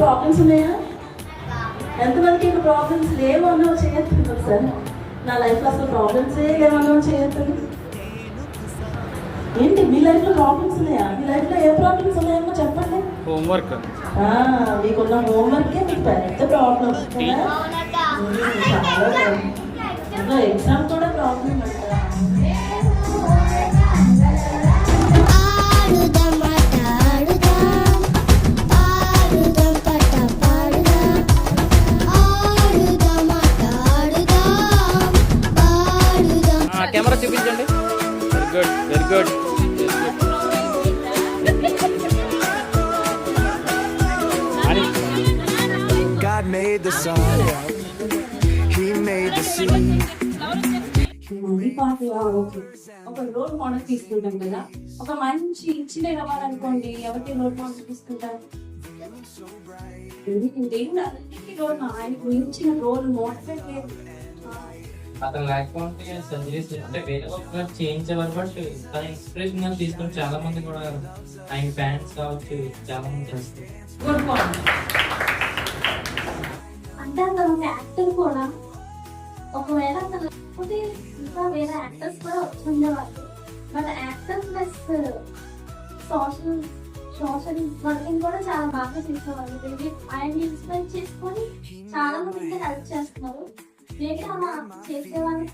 Problems ఉన్నాయా? ఎంతమందికి ఇంకా ప్రాబ్లమ్స్ లేవు అన్నో చేయొద్దు సార్. నా లైఫ్లో అసలు ప్రాబ్లమ్సే లేవన్నో చేయొద్దు. ఏంటి మీ లైఫ్లో ప్రాబ్లమ్స్ ఉన్నాయా? మీ లైఫ్లో ఏ ప్రాబ్లమ్స్ ఉన్నాయో చెప్పండి. హోంవర్క్. మీకున్న హోంవర్కే మీకు పెద్ద ప్రాబ్లం. చాలా ఎగ్జామ్ కూడా ప్రాబ్లం అంటారా? కెమెరా చూపించండి. Very good. God made the sun, He made the sea. ఒక రోల్ మోడల్ తీసుకుంటాం కదా, ఒక మంచి ఇంజనీర్ అవ్వాలనుకోండి, ఎవరికి రోల్ మోడల్ తీసుకుంటారు? ఆయనకు మించిన రోల్ మోడల్ లేదు. అతను లేకపోతే సర్జరీస్ అంటే వేరే ఒక చేయించేవారు. బట్ తన ఇన్స్పిరేషన్ గా తీసుకుని చాలా మంది కూడా ఆయన ఫ్యాన్స్ కావచ్చు, చాలా మంది చేస్తారు. అంటే అతను యాక్టర్ కూడా ఒకవేళ అతను లేకపోతే ఇంకా వేరే యాక్టర్స్ కూడా ఉండేవాళ్ళు. But actor plus social working కూడా చాలా బాగా చేసేవాళ్ళు. ఆయన ఇన్స్పైర్ చేసుకొని చాలా మంది హెల్ప్ చేస్తున్నారు. మేబీ అలా చేసేవాళ్ళు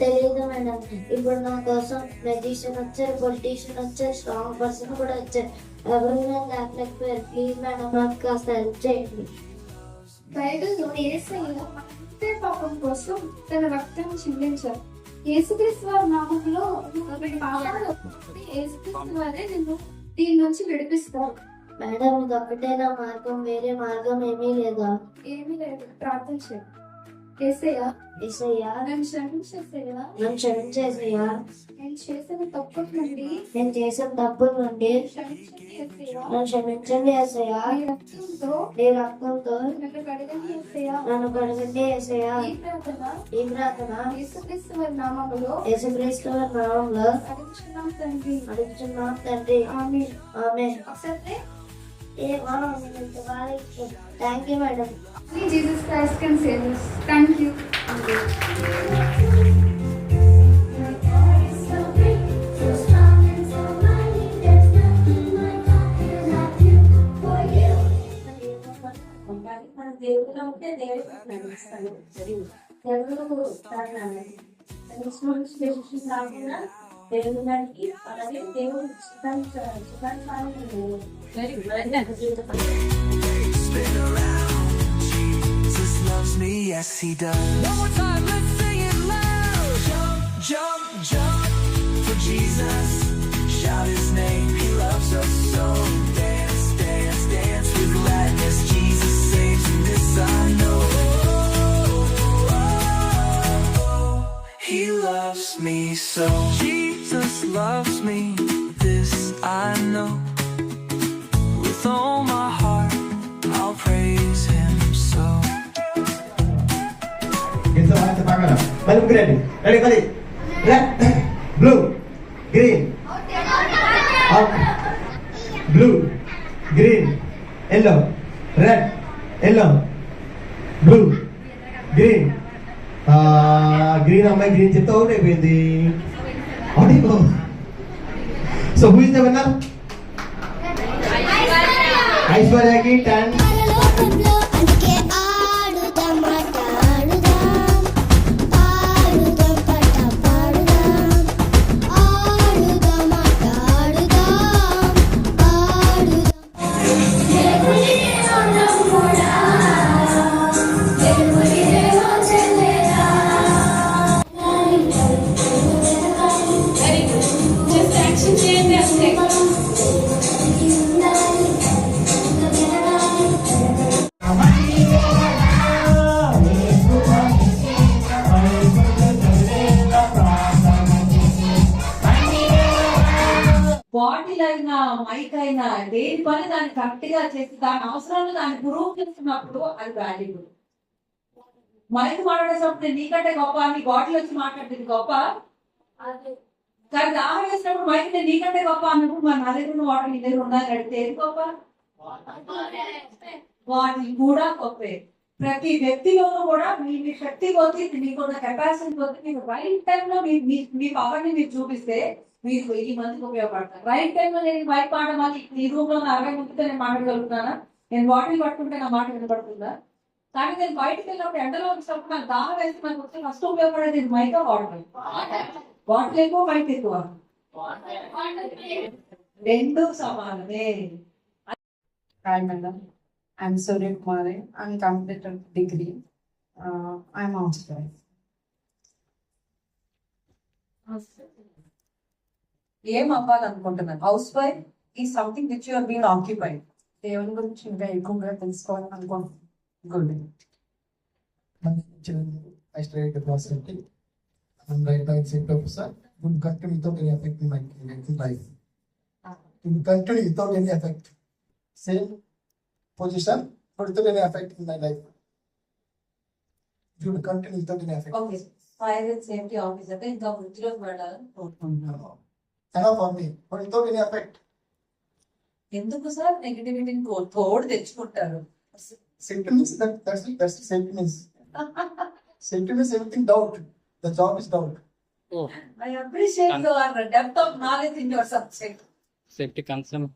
తెలియదు మేడం. ఇప్పుడు నా కోసం మెజిషియన్ వచ్చారు, పొలిటీషియన్ వచ్చారు, స్ట్రాంగ్ పర్సన్ కూడా వచ్చారు. ఎవరైనా లేకపోయారు. ప్లీజ్ మేడం నాకు కాస్త హెల్ప్ చేయండి. బైబిల్లో యేసయ్య అంతే పాపం కోసం తన రక్తం చిందించారు. యేసుక్రీస్తు వారి నామములో యేసుక్రీస్తు వారే నిన్ను దీని నుంచి విడిపిస్తారు. మేడం ఇది ఒక్కటేనా మార్గం? వేరే మార్గం ఏమీ లేదా? ఏమీ లేదు. ప్రార్థన చేయండి. యేసయ్యా, యేసయ్యా నన్ను క్షమించేసయ్యా, నన్ను క్షమించేసయ్యా, నేను చేసిన తప్పుల నుండి నన్ను క్షమించండి యేసయ్యా. నీ రక్తంతో నన్ను కడగండి యేసయ్యా. ఈ ప్రార్థన యేసుక్రీస్తు వారి నామములో అడుగుచున్నాం తండ్రి. ఆమేన్. ఆమేన్. ఒకసారి thank you madam. Jesus Christ can save us. Thank you. మన దేవుడిలో ఉంటే దేవుడు నడిపిస్తాడు. దేవుడు కాకుండా దేవుడు దానికి అలాగే దేవుడు Jesus loves me, yes He does. One more time, let's sing it loud. Jump, jump, jump for Jesus. Shout His name, He loves us so. Dance, dance, dance with gladness. Jesus saves, and this I know. He loves me so. Jesus loves me, this I know. With all my heart, I'll praise Him so. Balloon ready. Ready. Red, blue, green. Out. Blue, green, yellow, red, yellow, blue, green. Green అమ్మాయి green చెప్తే out అయిపోయింది. So who is the winner? ఐశ్వర్యకి 10. Action. Steel అయినా mic అయినా దేని పని దాన్ని correct గా చేసి దాని అవసరాన్ని దాన్ని పురోగతిస్తున్నప్పుడు అది వాల్యూబుల్. మైక్ మాట్లాడేటప్పుడు నేను నీకంటే గొప్ప, నీ బాటిల్ వచ్చి మాట్లాడుతుంది గొప్ప, కానీ దాహం వేసినప్పుడు మైక్ నేను నీకంటే గొప్ప అన్నప్పుడు మన నా దగ్గర ఉన్న వాటర్ నీ దగ్గర ఉండాలని అడిగితే ఏది గొప్ప? వాటి కూడా గొప్పే. ప్రతి వ్యక్తిలోనూ కూడా మీ శక్తి కొద్ది, మీకున్న కెపాసిటీ కొద్ది, మీకు రైట్ టైంలో మీ పవర్ ని మీరు చూపిస్తే మీకు 1000 మందికి ఉపయోగపడతారు. రైట్ టైంలో నేను బయట పాడమని ఈ రూమ్ లో 60 మందితో నేను మాట్లాడగలుగుతానా? నేను బాటిల్ పట్టుకుంటే నా మాట వినపడుతుందా? కానీ నేను బయటకు వెళ్ళినప్పుడు ఎండలో వచ్చినప్పుడు నాకు దాహం వేసి మనకు వచ్చి ఫస్ట్ ఉపయోగపడేది మైకా వాటర్. బాటిల్ ఎక్కువ, మైక్ ఎక్కువ, రెండు సమానమే. Hi, madam. I'm Surya Kumari. I'm completed degree. I'm housewife. ఏం అవ్వాలనుకుంటున్నాను? Housewife is something which you are been occupied. దేవుని గురించి ఇంకా ఎక్కువగా తెలుసుకోవాలని అనుకుంటున్నాను. Good. I studied philosophy. I'm right now in same professor. Would continue without any effect in my life. Would continue without any effect. Same position, but without any effect in my life. Would continue without any effect. Okay, fire and safety officer ఇంకా వృత్తిలోకి వెళ్ళాలని కోరుకుంటున్నాను. Enough for me, but without any effect. ఎందుకు sir నెగిటివిటీని తోడు తెచ్చుకుంటారు? Symptoms, that's the symptoms. Symptoms, everything doubt. The job is doubt. Oh, I appreciate your depth of knowledge in your subject. safety concern.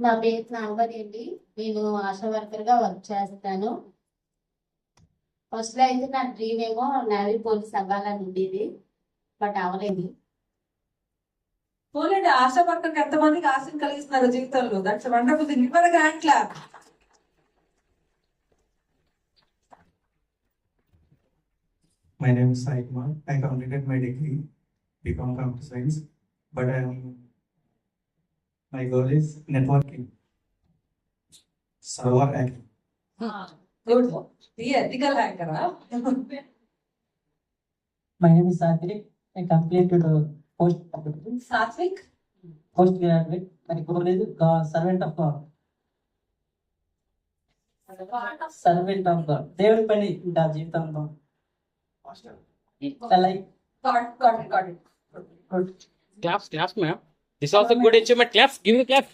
నా పేరు నాగవతి అండి. నేను ASHA worker గా work చేస్తాను. First లో అయితే నా డ్రీమ్ ఏమో నేవీ పోలీస్ అవ్వాలని ఉండేది, బట్ అవ్వలేదు. పోలేండి, ఆశా వర్కర్కి ఎంతమందికి ఆశను కలిగిస్తున్నారు జీవితంలో. That's wonderful thing. Give a hand clap. My name is Sai Kumar. I completed my degree, BCom Computer Science, but my goal is networking, server hacking. Good. Be ethical hacker. My name is Satvik. I completed post-graduate. Satvik? Postgraduate. My goal is servant of God. Servant of God. దేవుని పని ఇంకా జీవితంలో. Like Got it. good. Claps, ma'am. This is also good achievement. Claps. Give me the clap.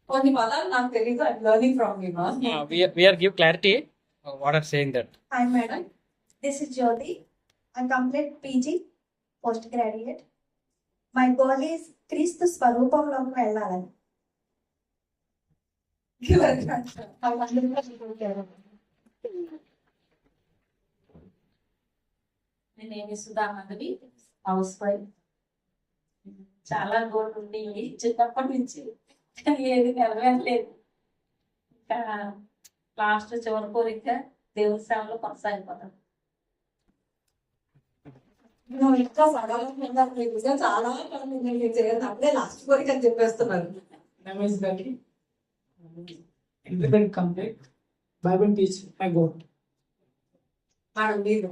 కొన్ని పదాలు నాకు తెలీదు. I'm learning from you, ma'am. We are give clarity. What are saying that? Hi, madam. This is Jyoti. I complete PG, postgraduate. My goal is క్రీస్తు స్వరూపంలోకి వెళ్ళాలని. నేను Sudha Madhavi, house wife. చాలా goal ఉంది చిన్నప్పటి నుంచి, ఏది నెరవేరలేదు. ఇంకా లాస్ట్ చివరి కోరిక దేవుని సేవలో కొనసాగిపోతాను. నువ్వు ఇంకా సడలంగా చాలా పనులు చేయాలి, అప్పుడే లాస్ట్ కోరిక అని చెప్పేస్తున్నాను. Name is Gati. Implement complete. Bible teach my God. Madam మీరు.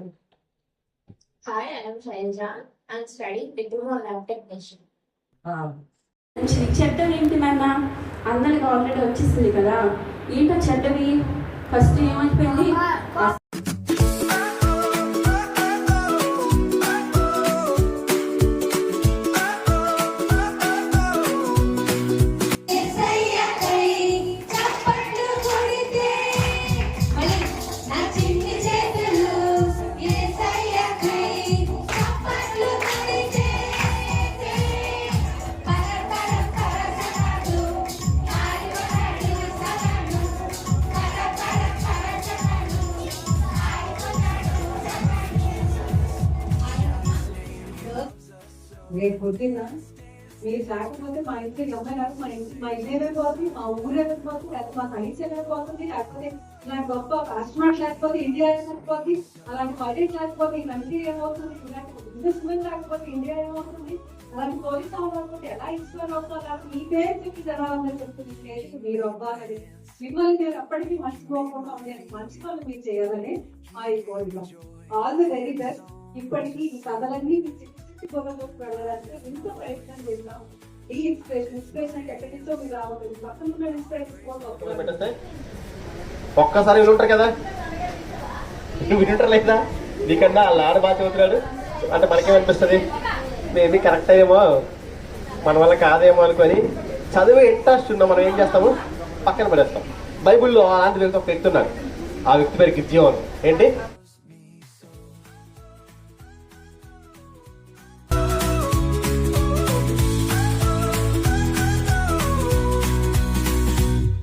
Hi, I am Shailja. I am studying diploma lab technician. చెడ్డవి ఏంటి నాన్న? అందరికి ఆల్రెడీ వచ్చేసింది కదా. ఏంటో చెడ్డవి? ఫస్ట్ ఏమైపోయింది? రేపు పొద్దున్న మీరు లేకపోతే మా ఇంటికి అమ్మాయి రాదు, మా ఇల్లు ఏమైపోతుంది, మా ఊరు ఏమైపోతుంది, లేకపోతే మా సైన్స్ ఏమైపోతుంది, లేకపోతే ఇలాంటి గొప్ప కస్టమర్స్ లేకపోతే ఇండియా ఏమైపోతుంది, అలాంటి బడ్జెట్ లేకపోతే ఈ కంట్రీ ఏమవుతుంది, ఇలాంటి బిజినెస్ మెన్ లేకపోతే ఇండియా ఏమవుతుంది, అలాంటి పోలీస్ అవ్వకపోతే ఎలా ఇన్స్పైర్ అవుతారు, లేకపోతే మీ పేరు చెప్పి జనాలని చెప్తుంది స్టేజ్కి మీరు అవ్వాలని, మిమ్మల్ని మీరు ఎప్పటికీ మర్చిపోకుండా ఉండేది మంచి పనులు మీరు చేయాలని మా ఈ కోరిక. All the very best. ఇప్పటికీ ఈ కథలన్నీ పొలంలోకి వెళ్ళడానికి ఎంతో ప్రయత్నం చేస్తాం. ఈ ఇన్స్పిరేషన్ అంటే ఎక్కడి నుంచో మీరు రావట్లేదు, పక్కన ఉన్న ఇన్స్పిరేషన్ పెట్టేస్తే ఒక్కసారి వినుంటారు కదా, వినుంటారు లేదా? నీకన్నా వాళ్ళ ఆడ బాగా చదువుతున్నాడు అంటే మనకేమనిపిస్తుంది, మేబీ కరెక్ట్ అయ్యేమో మన వల్ల కాదేమో అనుకొని చదివే ఇంట్రెస్ట్ ఉన్నా మనం ఏం చేస్తాము, పక్కన పడేస్తాం. బైబిల్లో అలాంటి వ్యక్తి ఒక వ్యక్తి ఉన్నాడు, ఆ వ్యక్తి పేరు గిద్యోను. ఏంటి